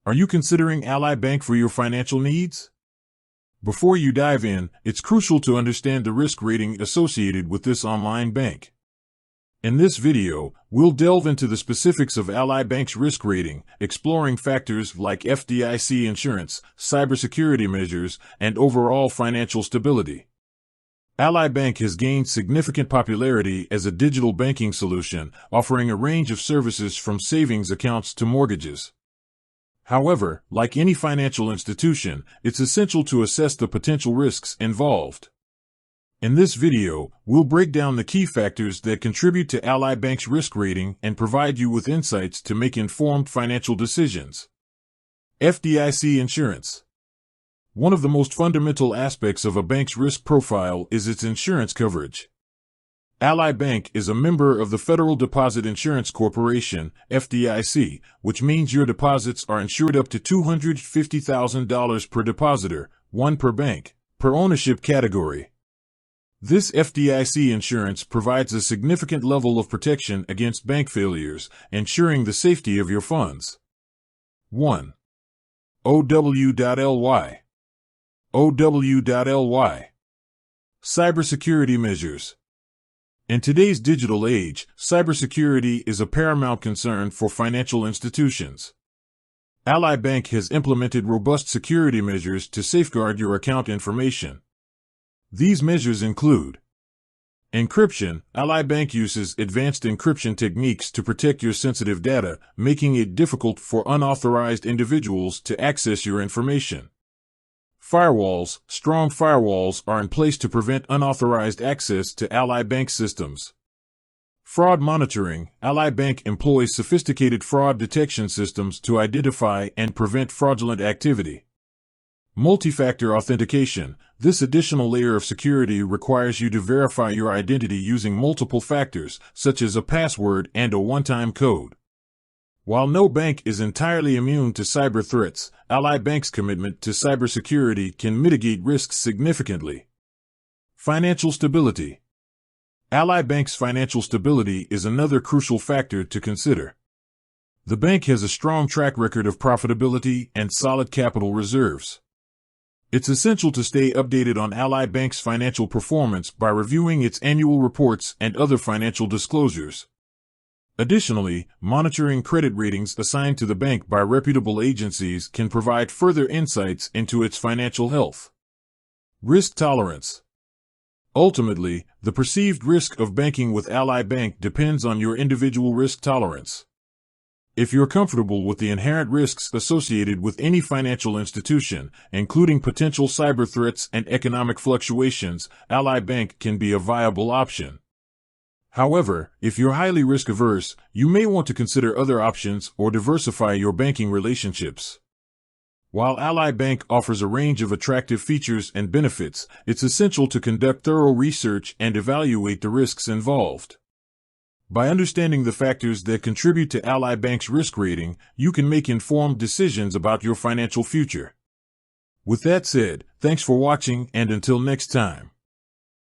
Are you considering Ally Bank for your financial needs? Before you dive in, it's crucial to understand the risk rating associated with this online bank. In this video, we'll delve into the specifics of Ally Bank's risk rating, exploring factors like FDIC insurance, cybersecurity measures, and overall financial stability. Ally Bank has gained significant popularity as a digital banking solution, offering a range of services from savings accounts to mortgages. However, like any financial institution, it's essential to assess the potential risks involved. In this video, we'll break down the key factors that contribute to Ally Bank's risk rating and provide you with insights to make informed financial decisions. FDIC insurance. One of the most fundamental aspects of a bank's risk profile is its insurance coverage. Ally Bank is a member of the Federal Deposit Insurance Corporation, FDIC, which means your deposits are insured up to $250,000 per depositor, one per bank, per ownership category. This FDIC insurance provides a significant level of protection against bank failures, ensuring the safety of your funds. 1. OW.LY. OW.LY. Cybersecurity measures. In today's digital age, cybersecurity is a paramount concern for financial institutions. Ally Bank has implemented robust security measures to safeguard your account information. These measures include encryption. Ally Bank uses advanced encryption techniques to protect your sensitive data, making it difficult for unauthorized individuals to access your information. Firewalls. Strong firewalls are in place to prevent unauthorized access to Ally Bank systems. Fraud monitoring. Ally Bank employs sophisticated fraud detection systems to identify and prevent fraudulent activity. Multi-factor authentication. This additional layer of security requires you to verify your identity using multiple factors, such as a password and a one-time code. While no bank is entirely immune to cyber threats, Ally Bank's commitment to cybersecurity can mitigate risks significantly. Financial stability. Ally Bank's financial stability is another crucial factor to consider. The bank has a strong track record of profitability and solid capital reserves. It's essential to stay updated on Ally Bank's financial performance by reviewing its annual reports and other financial disclosures. Additionally, monitoring credit ratings assigned to the bank by reputable agencies can provide further insights into its financial health. Risk tolerance. Ultimately, the perceived risk of banking with Ally Bank depends on your individual risk tolerance. If you're comfortable with the inherent risks associated with any financial institution, including potential cyber threats and economic fluctuations, Ally Bank can be a viable option. However, if you're highly risk-averse, you may want to consider other options or diversify your banking relationships. While Ally Bank offers a range of attractive features and benefits, it's essential to conduct thorough research and evaluate the risks involved. By understanding the factors that contribute to Ally Bank's risk rating, you can make informed decisions about your financial future. With that said, thanks for watching, and until next time.